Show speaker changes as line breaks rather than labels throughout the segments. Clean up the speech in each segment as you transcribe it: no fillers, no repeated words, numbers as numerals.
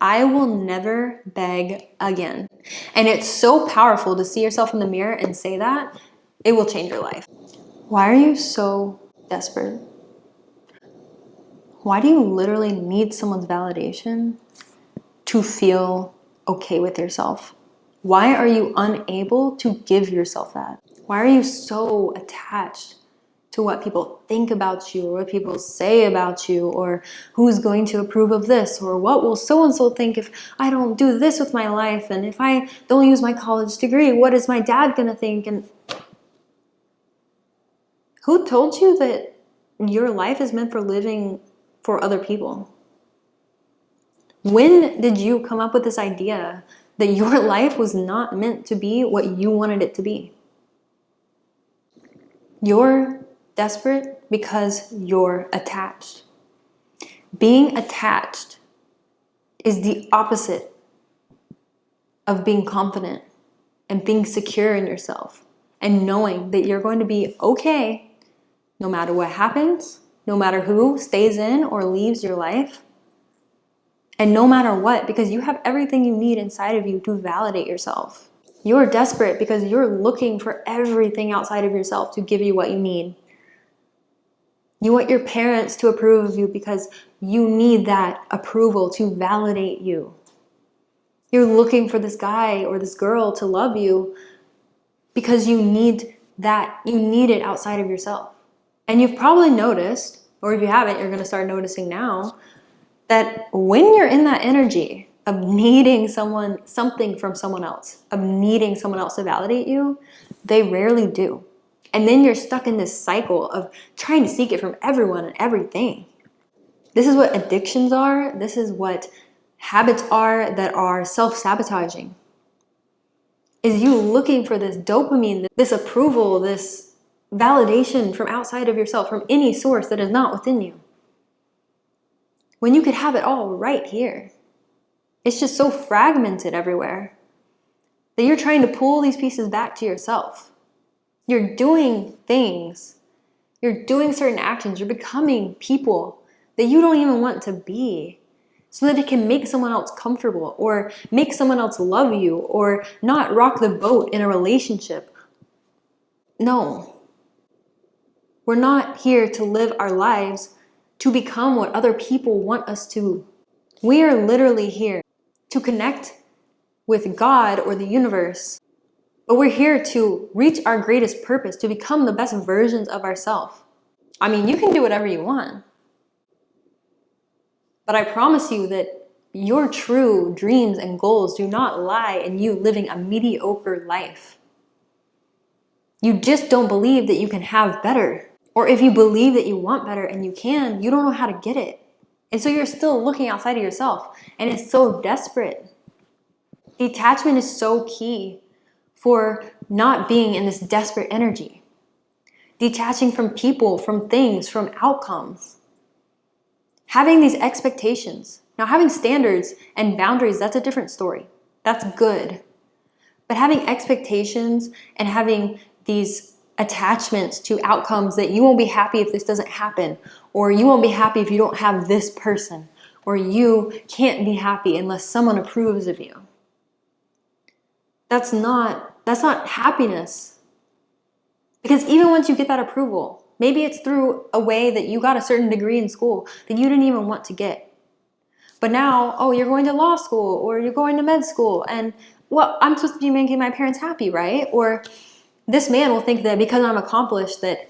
I will never beg again. And it's so powerful to see yourself in the mirror and say that. It will change your life. Why are you so desperate? Why do you literally need someone's validation to feel okay with yourself? Why are you unable to give yourself that? Why are you so attached to what people think about you or what people say about you or who's going to approve of this or what will so-and-so think if I don't do this with my life, and if I don't use my college degree, what is my dad gonna think? And who told you that your life is meant for living for other people? When did you come up with this idea that your life was not meant to be what you wanted it to be? You're desperate because you're attached. Being attached is the opposite of being confident and being secure in yourself and knowing that you're going to be okay no matter what happens, no matter who stays in or leaves your life, and no matter what, because you have everything you need inside of you to validate yourself. You're desperate because you're looking for everything outside of yourself to give you what you need. You want your parents to approve of you because you need that approval to validate you. You're looking for this guy or this girl to love you because you need that. You need it outside of yourself. And you've probably noticed, or if you haven't, you're going to start noticing now, that when you're in that energy of needing something from someone else, of needing someone else to validate you, they rarely do. And then you're stuck in this cycle of trying to seek it from everyone and everything. This is what addictions are. This is what habits are that are self-sabotaging. Is you looking for this dopamine, this approval, this validation from outside of yourself, from any source that is not within you, when you could have it all right here. It's just so fragmented everywhere that you're trying to pull these pieces back to yourself. You're doing things, you're doing certain actions, you're becoming people that you don't even want to be so that it can make someone else comfortable or make someone else love you or not rock the boat in a relationship. No. We're not here to live our lives to become what other people want us to. We are literally here to connect with God or the universe, but we're here to reach our greatest purpose, to become the best versions of ourselves. I mean, you can do whatever you want, but I promise you that your true dreams and goals do not lie in you living a mediocre life. You just don't believe that you can have better. Or if you believe that you want better and you can, you don't know how to get it. And so you're still looking outside of yourself, and it's so desperate. Detachment is so key for not being in this desperate energy. Detaching from people, from things, from outcomes. Having these expectations. Now, having standards and boundaries, that's a different story. That's good. But having expectations and having these attachments to outcomes that you won't be happy if this doesn't happen, or you won't be happy if you don't have this person, or you can't be happy unless someone approves of you. That's not happiness. Because even once you get that approval, maybe it's through a way that you got a certain degree in school that you didn't even want to get. But now, oh, you're going to law school or you're going to med school, and well, I'm supposed to be making my parents happy, right? Or this man will think that because I'm accomplished that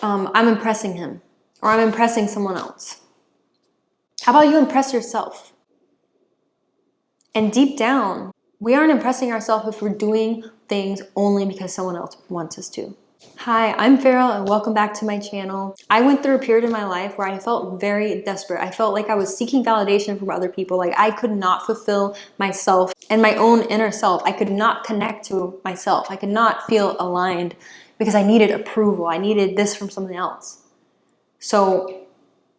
I'm impressing him or I'm impressing someone else. How about you impress yourself? And deep down, we aren't impressing ourselves if we're doing things only because someone else wants us to. Hi, I'm Farrell and welcome back to my channel. I went through a period in my life where I felt very desperate. I felt like I was seeking validation from other people. Like I could not fulfill myself and my own inner self. I could not connect to myself. I could not feel aligned because I needed approval. I needed this from something else. So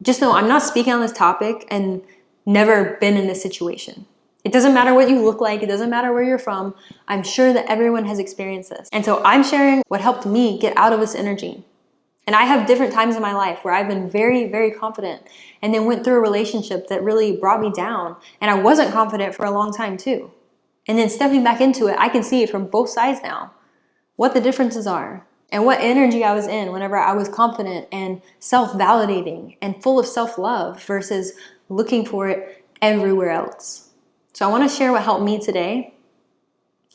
just know I'm not speaking on this topic and never been in this situation. It doesn't matter what you look like. It doesn't matter where you're from. I'm sure that everyone has experienced this. And so I'm sharing what helped me get out of this energy. And I have different times in my life where I've been very, very confident and then went through a relationship that really brought me down. And I wasn't confident for a long time too. And then stepping back into it, I can see it from both sides now, what the differences are and what energy I was in whenever I was confident and self-validating and full of self-love versus looking for it everywhere else. So I want to share what helped me today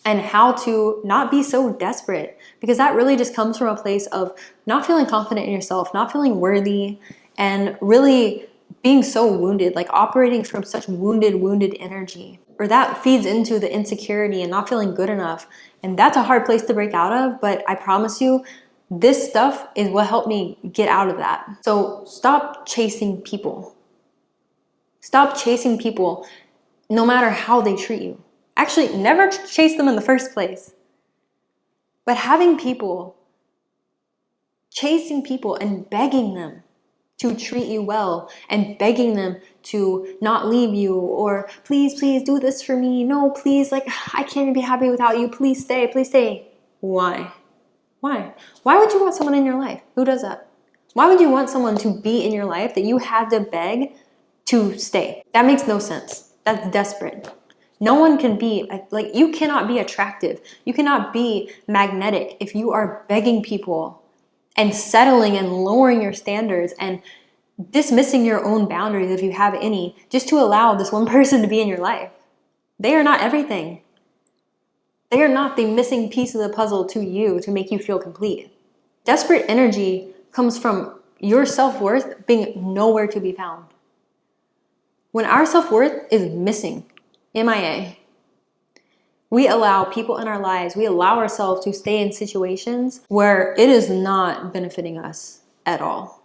and how to not be so desperate, because that really just comes from a place of not feeling confident in yourself, not feeling worthy, and really being so wounded, like operating from such wounded energy. Or that feeds into the insecurity and not feeling good enough. And that's a hard place to break out of, but I promise you, this stuff is what helped me get out of that. So stop chasing people. Stop chasing people no matter how they treat you. Actually, never chase them in the first place. But chasing people and begging them to treat you well and begging them to not leave you, or please do this for me. No, please, like, I can't be happy without you. Please stay. Why? Why would you want someone in your life? Who does that? Why would you want someone to be in your life that you had to beg to stay? That makes no sense. That's desperate. No one can be, like, you cannot be attractive. You cannot be magnetic if you are begging people and settling and lowering your standards and dismissing your own boundaries, if you have any, just to allow this one person to be in your life. They are not everything. They are not the missing piece of the puzzle to you to make you feel complete. Desperate energy comes from your self-worth being nowhere to be found. When our self-worth is missing, MIA, we allow people in our lives, we allow ourselves to stay in situations where it is not benefiting us at all.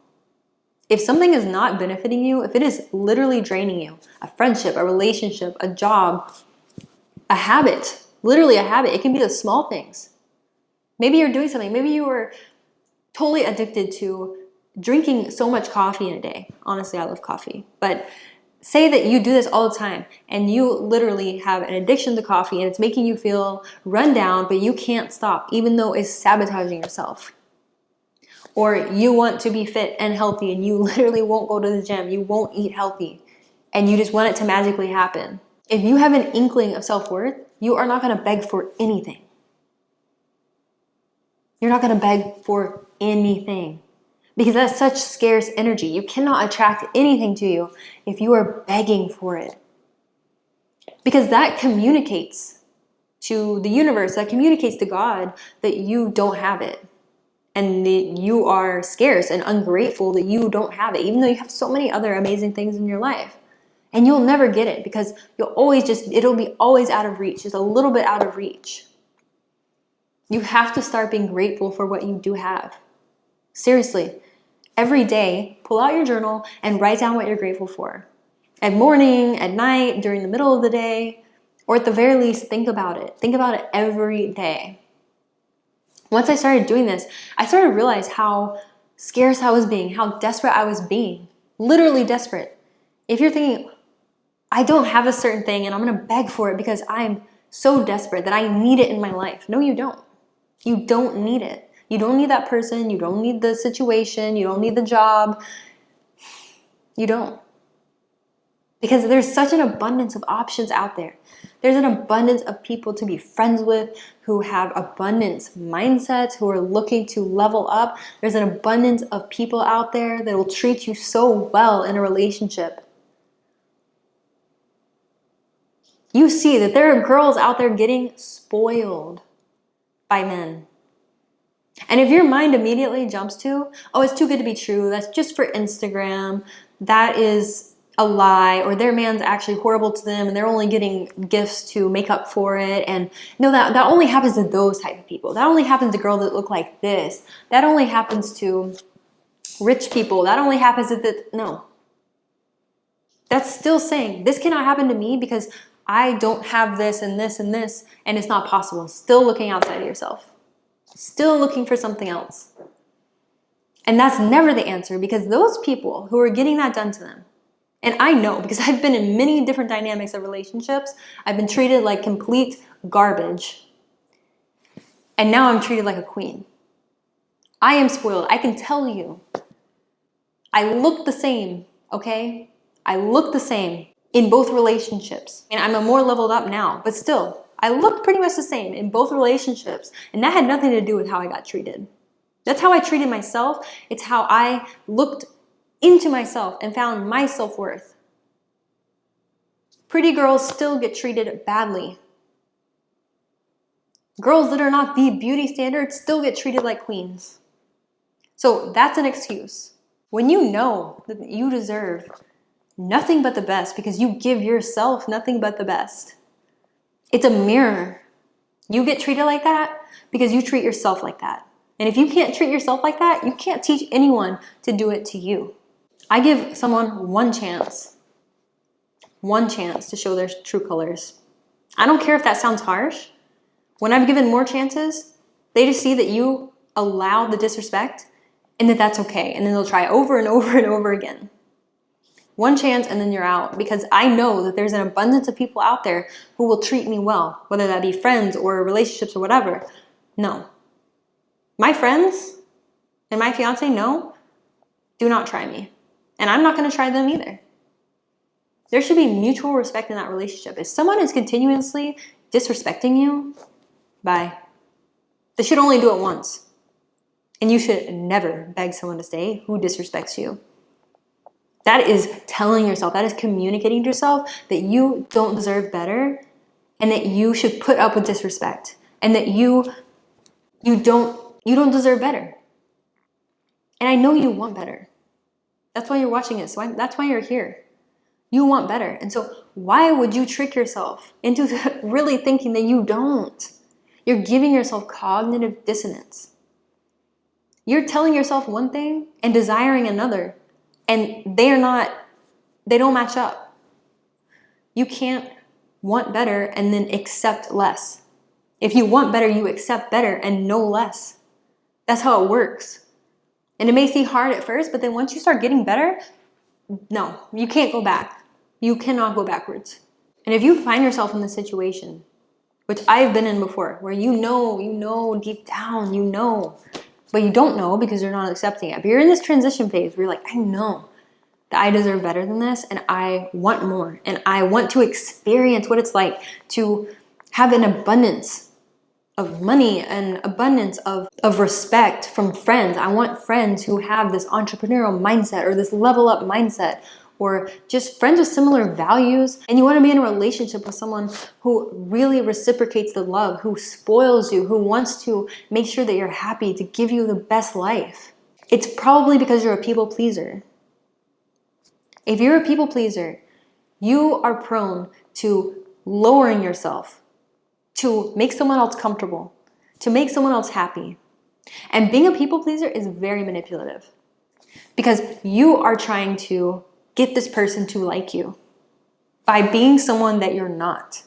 If something is not benefiting you, if it is literally draining you, a friendship, a relationship, a job, a habit, literally a habit, it can be the small things. Maybe you're doing something, maybe you were totally addicted to drinking so much coffee in a day. Honestly, I love coffee, but say that you do this all the time and you literally have an addiction to coffee and it's making you feel run down, but you can't stop even though it's sabotaging yourself. Or you want to be fit and healthy and you literally won't go to the gym, you won't eat healthy, and you just want it to magically happen. If you have an inkling of self-worth, you are not going to beg for anything. You're not going to beg for anything. Because that's such scarce energy. You cannot attract anything to you if you are begging for it. Because that communicates to the universe, that communicates to God that you don't have it. And that you are scarce and ungrateful that you don't have it, even though you have so many other amazing things in your life. And you'll never get it because it'll be always out of reach, just a little bit out of reach. You have to start being grateful for what you do have. Seriously. Every day, pull out your journal and write down what you're grateful for. At morning, at night, during the middle of the day, or at the very least, think about it. Think about it every day. Once I started doing this, I started to realize how scarce I was being, how desperate I was being. Literally desperate. If you're thinking, I don't have a certain thing and I'm going to beg for it because I'm so desperate that I need it in my life. No, you don't. You don't need it. You don't need that person. You don't need the situation. You don't need the job. You don't. Because there's such an abundance of options out there. There's an abundance of people to be friends with who have abundance mindsets, who are looking to level up. There's an abundance of people out there that will treat you so well in a relationship. You see that there are girls out there getting spoiled by men. And if your mind immediately jumps to, oh, it's too good to be true, that's just for Instagram, that is a lie, or their man's actually horrible to them and they're only getting gifts to make up for it, and no, that only happens to those type of people. That only happens to girls that look like this. That only happens to rich people. That only happens to no. That's still saying, this cannot happen to me because I don't have this and this and this, and it's not possible. Still looking outside of yourself. Still looking for something else. And that's never the answer, because those people who are getting that done to them, and I know because I've been in many different dynamics of relationships, I've been treated like complete garbage. And now I'm treated like a queen. I am spoiled. I can tell you. I look the same, okay? I look the same in both relationships. And I'm a more leveled up now, but still, I looked pretty much the same in both relationships. And that had nothing to do with how I got treated. That's how I treated myself. It's how I looked into myself and found my self-worth. Pretty girls still get treated badly. Girls that are not the beauty standard still get treated like queens. So that's an excuse. When you know that you deserve nothing but the best because you give yourself nothing but the best, it's a mirror. You get treated like that because you treat yourself like that. And if you can't treat yourself like that, you can't teach anyone to do it to you. I give someone one chance to show their true colors. I don't care if that sounds harsh. When I've given more chances, they just see that you allow the disrespect and that that's okay. And then they'll try over and over and over again. One chance and then you're out, because I know that there's an abundance of people out there who will treat me well, whether that be friends or relationships or whatever. No. My friends and my fiance, no, do not try me. And I'm not going to try them either. There should be mutual respect in that relationship. If someone is continuously disrespecting you, bye. They should only do it once. And you should never beg someone to stay who disrespects you. That is telling yourself, that is communicating to yourself that you don't deserve better and that you should put up with disrespect and that you don't deserve better. And I know you want better. That's why you're watching it. So that's why you're here. You want better. And so why would you trick yourself into really thinking that you don't? You're giving yourself cognitive dissonance. You're telling yourself one thing and desiring another. And they don't match up. You can't want better and then accept less. If you want better, you accept better and no less. That's how it works. And it may seem hard at first, but then once you start getting better, no, you can't go back. You cannot go backwards. And if you find yourself in this situation, which I've been in before, where you know deep down, you know, but you don't know because you're not accepting it. But you're in this transition phase where you're like, I know that I deserve better than this and I want more. And I want to experience what it's like to have an abundance of money and abundance of respect from friends. I want friends who have this entrepreneurial mindset or this level up mindset, or just friends with similar values. And you want to be in a relationship with someone who really reciprocates the love, who spoils you, who wants to make sure that you're happy, to give you the best life. It's probably because you're a people pleaser. If you're a people pleaser, you are prone to lowering yourself, to make someone else comfortable, to make someone else happy. And being a people pleaser is very manipulative because you are trying to get this person to like you by being someone that you're not.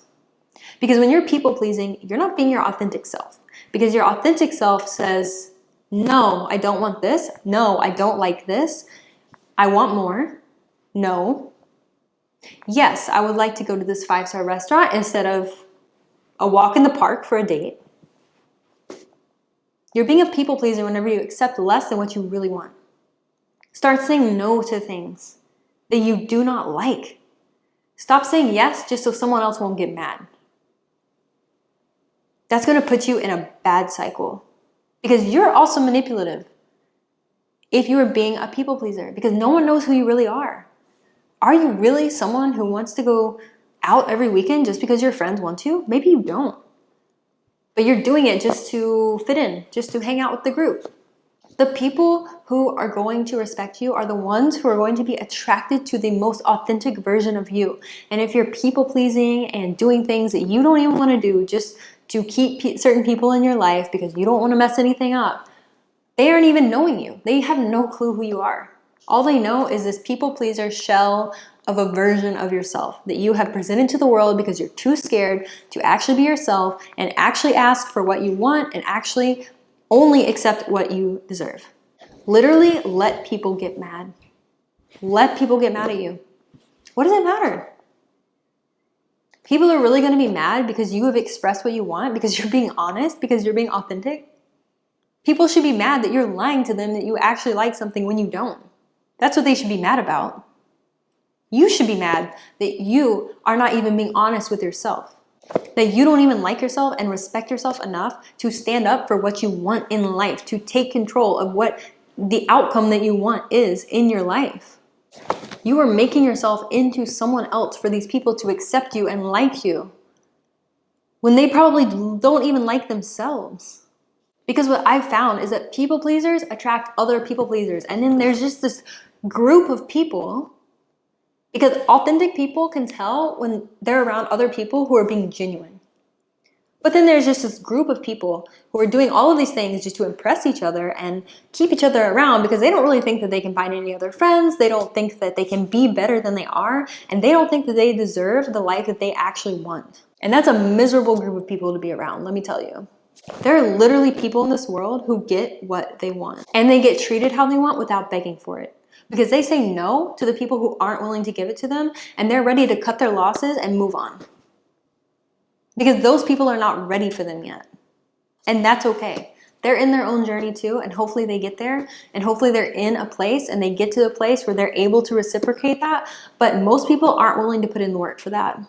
Because when you're people pleasing, you're not being your authentic self. Because your authentic self says, no, I don't want this. No, I don't like this. I want more. No. Yes, I would like to go to this 5-star restaurant instead of a walk in the park for a date. You're being a people pleaser whenever you accept less than what you really want. Start saying no to things that you do not like. Stop saying yes just so someone else won't get mad. That's going to put you in a bad cycle because you're also manipulative if you are being a people pleaser because no one knows who you really are. Are you really someone who wants to go out every weekend just because your friends want to? Maybe you don't. But you're doing it just to fit in, just to hang out with the group. The people who are going to respect you are the ones who are going to be attracted to the most authentic version of you. And if you're people pleasing and doing things that you don't even want to do just to keep certain people in your life because you don't want to mess anything up, they aren't even knowing you. They have no clue who you are. All they know is this people pleaser shell of a version of yourself that you have presented to the world because you're too scared to actually be yourself and actually ask for what you want and actually only accept what you deserve. Literally let people get mad. Let people get mad at you. What does it matter? People are really going to be mad because you have expressed what you want, because you're being honest, because you're being authentic. People should be mad that you're lying to them that you actually like something when you don't. That's what they should be mad about. You should be mad that you are not even being honest with yourself. That you don't even like yourself and respect yourself enough to stand up for what you want in life, to take control of what the outcome that you want is in your life. You are making yourself into someone else for these people to accept you and like you when they probably don't even like themselves. Because what I've found is that people pleasers attract other people pleasers. And then there's just this group of people, because authentic people can tell when they're around other people who are being genuine. But then there's just this group of people who are doing all of these things just to impress each other and keep each other around because they don't really think that they can find any other friends. They don't think that they can be better than they are. And they don't think that they deserve the life that they actually want. And that's a miserable group of people to be around, let me tell you. There are literally people in this world who get what they want. And they get treated how they want without begging for it. Because they say no to the people who aren't willing to give it to them. And they're ready to cut their losses and move on. Because those people are not ready for them yet. And that's okay. They're in their own journey too, and hopefully they get there, and hopefully they're in a place and they get to a place where they're able to reciprocate that, but most people aren't willing to put in the work for that.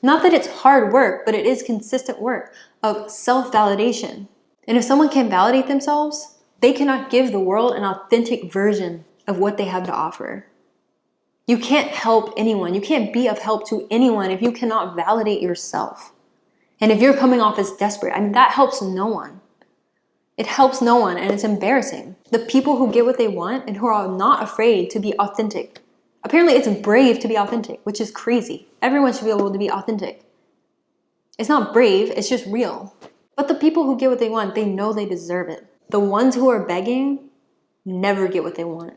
Not that it's hard work, but it is consistent work of self-validation. And if someone can validate themselves, they cannot give the world an authentic version of what they have to offer. You can't help anyone. You can't be of help to anyone if you cannot validate yourself. And if you're coming off as desperate, I mean, that helps no one. It helps no one, and it's embarrassing. The people who get what they want and who are not afraid to be authentic. Apparently, it's brave to be authentic, which is crazy. Everyone should be able to be authentic. It's not brave, it's just real. But the people who get what they want, they know they deserve it. The ones who are begging never get what they want.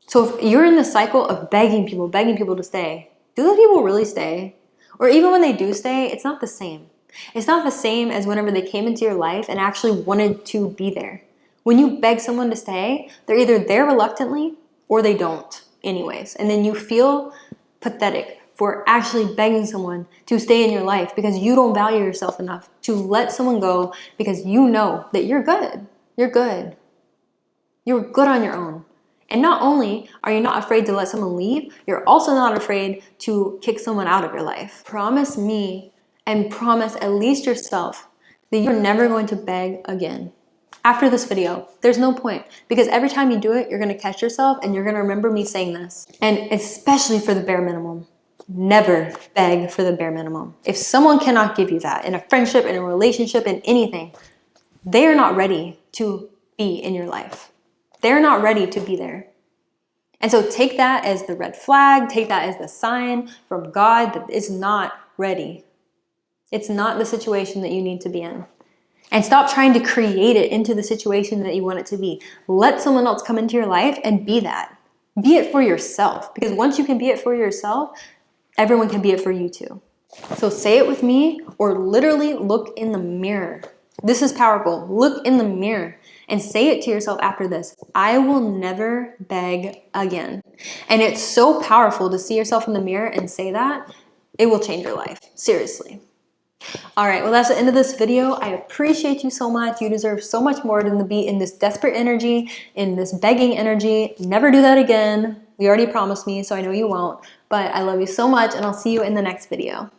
So if you're in the cycle of begging people to stay, do those people really stay? Or even when they do stay, it's not the same. It's not the same as whenever they came into your life and actually wanted to be there. When you beg someone to stay, they're either there reluctantly or they don't anyways. And then you feel pathetic for actually begging someone to stay in your life because you don't value yourself enough to let someone go because you know that you're good. You're good. You're good on your own. And not only are you not afraid to let someone leave, you're also not afraid to kick someone out of your life. Promise me and promise at least yourself that you're never going to beg again. After this video, there's no point because every time you do it, you're going to catch yourself and you're going to remember me saying this. And especially for the bare minimum, never beg for the bare minimum. If someone cannot give you that in a friendship, in a relationship, in anything, they are not ready to be in your life. They're not ready to be there. And so take that as the red flag, take that as the sign from God that it's not ready. It's not the situation that you need to be in. And stop trying to create it into the situation that you want it to be. Let someone else come into your life and be that. Be it for yourself. Because once you can be it for yourself, everyone can be it for you too. So say it with me or literally look in the mirror. This is powerful. Look in the mirror and say it to yourself after this. I will never beg again. And it's so powerful to see yourself in the mirror and say that. It will change your life. Seriously. All right, well, that's the end of this video. I appreciate you so much. You deserve so much more than to be in this desperate energy, in this begging energy. Never do that again. You already promised me, so I know you won't. But I love you so much, and I'll see you in the next video.